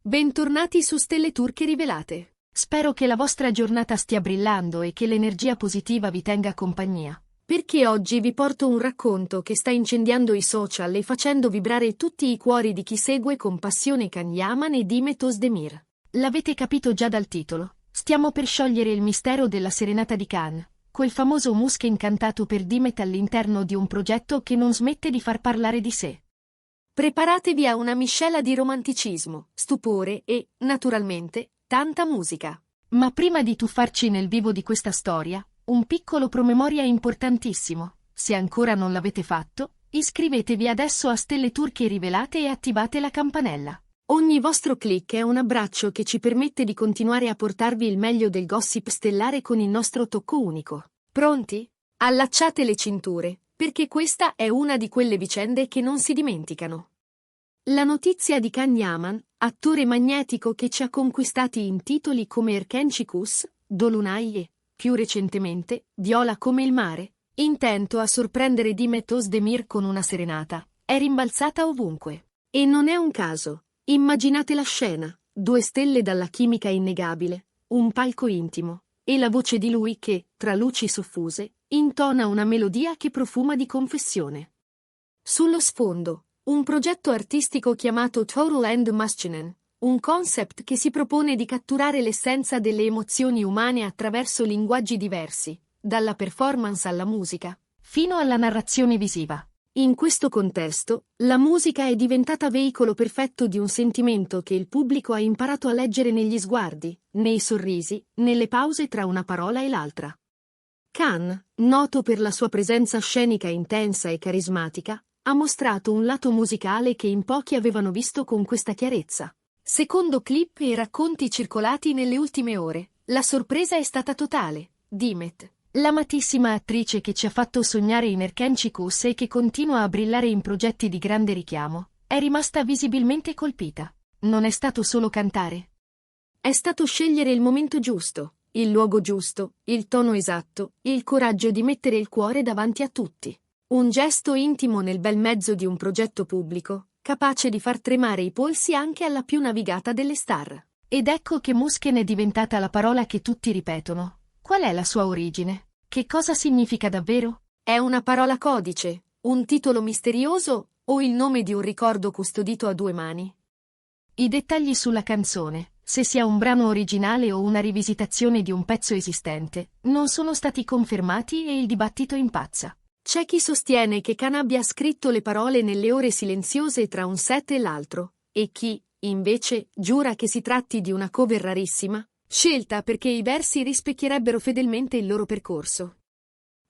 Bentornati su Stelle Turche Rivelate. Spero che la vostra giornata stia brillando e che l'energia positiva vi tenga compagnia. Perché oggi vi porto un racconto che sta incendiando i social e facendo vibrare tutti i cuori di chi segue con passione Can Yaman e Demet Özdemir. L'avete capito già dal titolo? Stiamo per sciogliere il mistero della serenata di Can, quel famoso musk incantato per Demet all'interno di un progetto che non smette di far parlare di sé. Preparatevi a una miscela di romanticismo, stupore e, naturalmente, tanta musica. Ma prima di tuffarci nel vivo di questa storia, un piccolo promemoria importantissimo. Se ancora non l'avete fatto, iscrivetevi adesso a Stelle Turche Rivelate e attivate la campanella. Ogni vostro click è un abbraccio che ci permette di continuare a portarvi il meglio del gossip stellare con il nostro tocco unico. Pronti? Allacciate le cinture, perché questa è una di quelle vicende che non si dimenticano. La notizia di Can Yaman, attore magnetico che ci ha conquistati in titoli come Erken Çikus, Dolunay e, più recentemente, Viola come il mare, intento a sorprendere Demet Özdemir con una serenata, è rimbalzata ovunque. E non è un caso. Immaginate la scena, 2 stelle dalla chimica innegabile, un palco intimo, e la voce di lui che, tra luci soffuse, intona una melodia che profuma di confessione. Sullo sfondo, un progetto artistico chiamato Total and Maschinen, un concept che si propone di catturare l'essenza delle emozioni umane attraverso linguaggi diversi, dalla performance alla musica, fino alla narrazione visiva. In questo contesto, la musica è diventata veicolo perfetto di un sentimento che il pubblico ha imparato a leggere negli sguardi, nei sorrisi, nelle pause tra una parola e l'altra. Can, noto per la sua presenza scenica intensa e carismatica, ha mostrato un lato musicale che in pochi avevano visto con questa chiarezza. Secondo clip e racconti circolati nelle ultime ore, la sorpresa è stata totale. Demet, l'amatissima attrice che ci ha fatto sognare in Erken Çikus e che continua a brillare in progetti di grande richiamo, è rimasta visibilmente colpita. Non è stato solo cantare. È stato scegliere il momento giusto, il luogo giusto, il tono esatto, il coraggio di mettere il cuore davanti a tutti. Un gesto intimo nel bel mezzo di un progetto pubblico, capace di far tremare i polsi anche alla più navigata delle star. Ed ecco che Musken è diventata la parola che tutti ripetono. Qual è la sua origine? Che cosa significa davvero? È una parola codice, un titolo misterioso o il nome di un ricordo custodito a 2 mani? I dettagli sulla canzone, se sia un brano originale o una rivisitazione di un pezzo esistente, non sono stati confermati e il dibattito impazza. C'è chi sostiene che Can abbia scritto le parole nelle ore silenziose tra un set e l'altro, e chi, invece, giura che si tratti di una cover rarissima, scelta perché i versi rispecchierebbero fedelmente il loro percorso.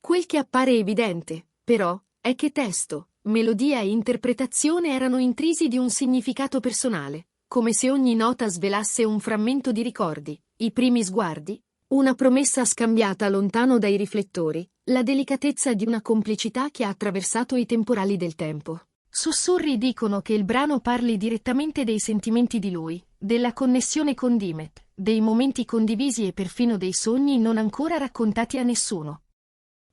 Quel che appare evidente, però, è che testo, melodia e interpretazione erano intrisi di un significato personale, come se ogni nota svelasse un frammento di ricordi, i primi sguardi, una promessa scambiata lontano dai riflettori, la delicatezza di una complicità che ha attraversato i temporali del tempo. Sussurri dicono che il brano parli direttamente dei sentimenti di lui, della connessione con Demet, dei momenti condivisi e perfino dei sogni non ancora raccontati a nessuno.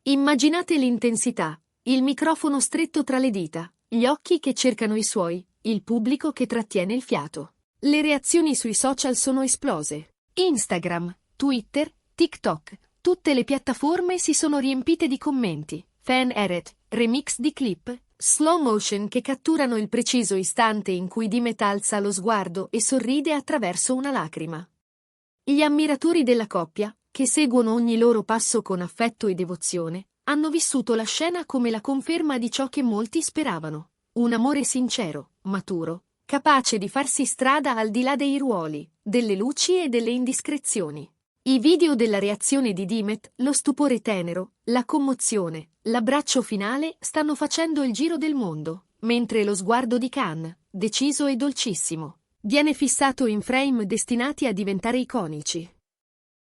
Immaginate l'intensità, il microfono stretto tra le dita, gli occhi che cercano i suoi, il pubblico che trattiene il fiato. Le reazioni sui social sono esplose. Instagram, Twitter, TikTok, tutte le piattaforme si sono riempite di commenti, fan edit, remix di clip, slow motion che catturano il preciso istante in cui Demet alza lo sguardo e sorride attraverso una lacrima. Gli ammiratori della coppia, che seguono ogni loro passo con affetto e devozione, hanno vissuto la scena come la conferma di ciò che molti speravano. Un amore sincero, maturo, capace di farsi strada al di là dei ruoli, delle luci e delle indiscrezioni. I video della reazione di Demet, lo stupore tenero, la commozione, l'abbraccio finale stanno facendo il giro del mondo, mentre lo sguardo di Can, deciso e dolcissimo, viene fissato in frame destinati a diventare iconici.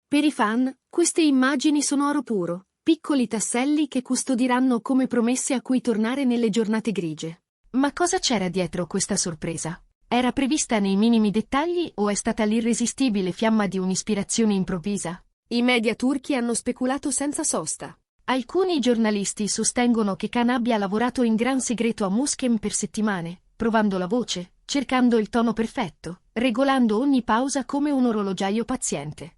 Per i fan, queste immagini sono oro puro, piccoli tasselli che custodiranno come promesse a cui tornare nelle giornate grigie. Ma cosa c'era dietro questa sorpresa? Era prevista nei minimi dettagli o è stata l'irresistibile fiamma di un'ispirazione improvvisa? I media turchi hanno speculato senza sosta. Alcuni giornalisti sostengono che Can abbia lavorato in gran segreto a Musken per settimane, provando la voce, cercando il tono perfetto, regolando ogni pausa come un orologiaio paziente.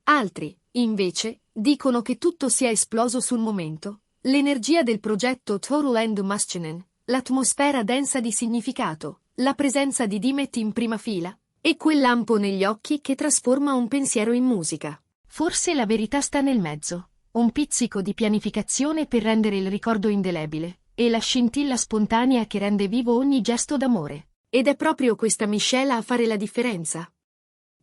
Altri, invece, dicono che tutto sia esploso sul momento. L'energia del progetto Toru and Machinen, l'atmosfera densa di significato, la presenza di Dimet in prima fila, e quel lampo negli occhi che trasforma un pensiero in musica. Forse la verità sta nel mezzo, un pizzico di pianificazione per rendere il ricordo indelebile, e la scintilla spontanea che rende vivo ogni gesto d'amore. Ed è proprio questa miscela a fare la differenza.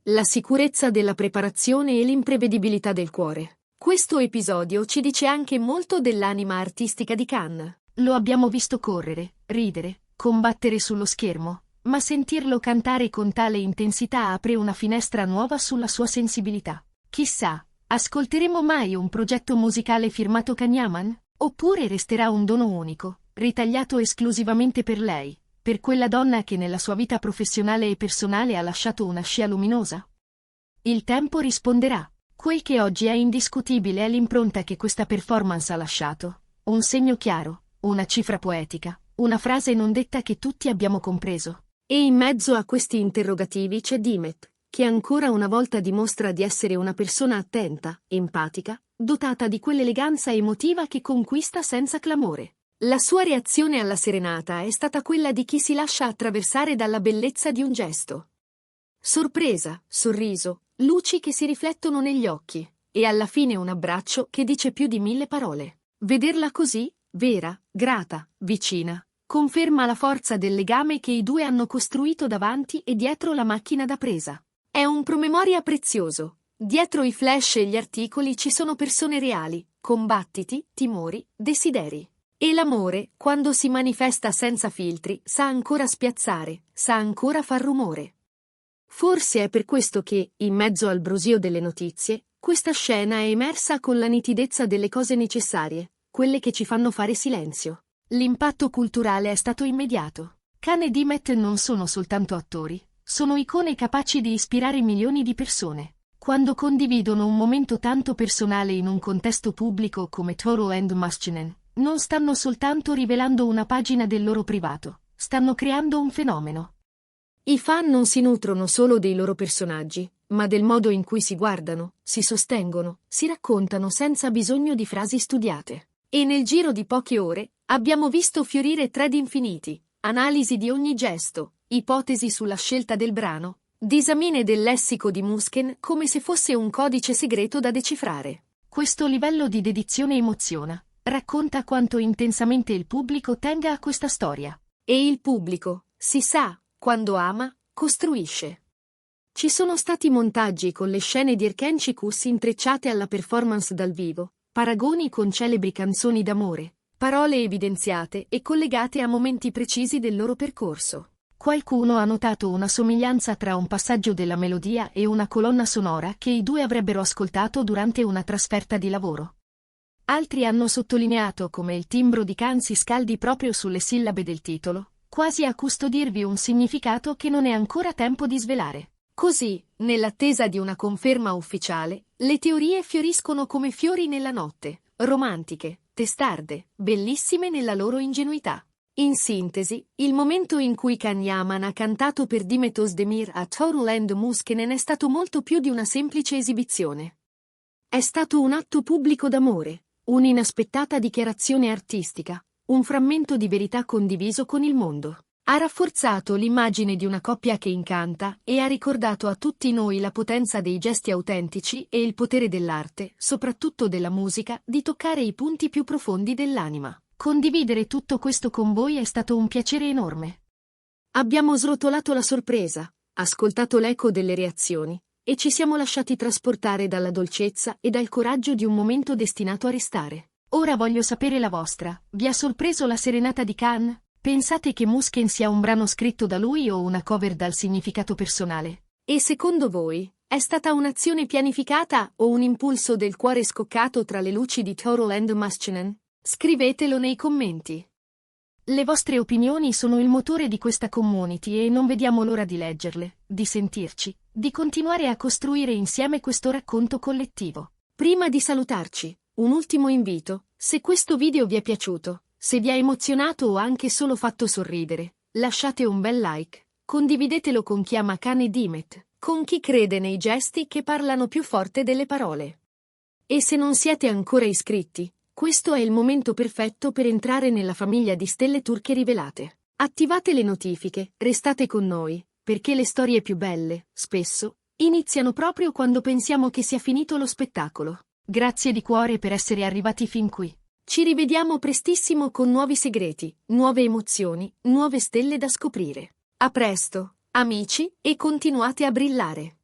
La sicurezza della preparazione e l'imprevedibilità del cuore. Questo episodio ci dice anche molto dell'anima artistica di Khan. Lo abbiamo visto correre, ridere, combattere sullo schermo, ma sentirlo cantare con tale intensità apre una finestra nuova sulla sua sensibilità. Chissà, ascolteremo mai un progetto musicale firmato Kanyaman? Oppure resterà un dono unico, ritagliato esclusivamente per lei, per quella donna che nella sua vita professionale e personale ha lasciato una scia luminosa? Il tempo risponderà. Quel che oggi è indiscutibile è l'impronta che questa performance ha lasciato. Un segno chiaro, una cifra poetica, una frase non detta che tutti abbiamo compreso. E in mezzo a questi interrogativi c'è Dimet, che ancora una volta dimostra di essere una persona attenta, empatica, dotata di quell'eleganza emotiva che conquista senza clamore. La sua reazione alla serenata è stata quella di chi si lascia attraversare dalla bellezza di un gesto. Sorpresa, sorriso, luci che si riflettono negli occhi, e alla fine un abbraccio che dice più di 1000 parole. Vederla così, vera, grata, vicina, conferma la forza del legame che i due hanno costruito davanti e dietro la macchina da presa. È un promemoria prezioso. Dietro i flash e gli articoli ci sono persone reali, combattiti, timori, desideri. E l'amore, quando si manifesta senza filtri, sa ancora spiazzare, sa ancora far rumore. Forse è per questo che, in mezzo al brusio delle notizie, questa scena è emersa con la nitidezza delle cose necessarie, quelle che ci fanno fare silenzio. L'impatto culturale è stato immediato. Khan e Dimet non sono soltanto attori, sono icone capaci di ispirare milioni di persone. Quando condividono un momento tanto personale in un contesto pubblico come Toru and Machinen, non stanno soltanto rivelando una pagina del loro privato, stanno creando un fenomeno. I fan non si nutrono solo dei loro personaggi, ma del modo in cui si guardano, si sostengono, si raccontano senza bisogno di frasi studiate. E nel giro di poche ore, abbiamo visto fiorire thread infiniti, analisi di ogni gesto, ipotesi sulla scelta del brano, disamine del lessico di Musken come se fosse un codice segreto da decifrare. Questo livello di dedizione emoziona, racconta quanto intensamente il pubblico tenga a questa storia. E il pubblico, si sa, quando ama, costruisce. Ci sono stati montaggi con le scene di Erkenchikos intrecciate alla performance dal vivo, paragoni con celebri canzoni d'amore, parole evidenziate e collegate a momenti precisi del loro percorso. Qualcuno ha notato una somiglianza tra un passaggio della melodia e una colonna sonora che i due avrebbero ascoltato durante una trasferta di lavoro. Altri hanno sottolineato come il timbro di Khan si scaldi proprio sulle sillabe del titolo, quasi a custodirvi un significato che non è ancora tempo di svelare. Così, nell'attesa di una conferma ufficiale, le teorie fioriscono come fiori nella notte, romantiche, testarde, bellissime nella loro ingenuità. In sintesi, il momento in cui Khan Yaman ha cantato per Dimet Özdemir a Toru and Muskenen è stato molto più di una semplice esibizione. È stato un atto pubblico d'amore, un'inaspettata dichiarazione artistica, un frammento di verità condiviso con il mondo. Ha rafforzato l'immagine di una coppia che incanta e ha ricordato a tutti noi la potenza dei gesti autentici e il potere dell'arte, soprattutto della musica, di toccare i punti più profondi dell'anima. Condividere tutto questo con voi è stato un piacere enorme. Abbiamo srotolato la sorpresa, ascoltato l'eco delle reazioni, e ci siamo lasciati trasportare dalla dolcezza e dal coraggio di un momento destinato a restare. Ora voglio sapere la vostra. Vi ha sorpreso la serenata di Khan? Pensate che Musken sia un brano scritto da lui o una cover dal significato personale? E secondo voi, è stata un'azione pianificata o un impulso del cuore scoccato tra le luci di Toru and Machinen? Scrivetelo nei commenti. Le vostre opinioni sono il motore di questa community e non vediamo l'ora di leggerle, di sentirci, di continuare a costruire insieme questo racconto collettivo. Prima di salutarci, un ultimo invito: se questo video vi è piaciuto, se vi ha emozionato o anche solo fatto sorridere, lasciate un bel like, Condividetelo con chi ama Khan Dimet, con chi crede nei gesti che parlano più forte delle parole. E se non siete ancora iscritti, questo è il momento perfetto per entrare nella famiglia di Stelle Turche Rivelate. Attivate le notifiche, restate con noi, perché le storie più belle, spesso, iniziano proprio quando pensiamo che sia finito lo spettacolo. Grazie di cuore per essere arrivati fin qui. Ci rivediamo prestissimo con nuovi segreti, nuove emozioni, nuove stelle da scoprire. A presto, amici, e continuate a brillare.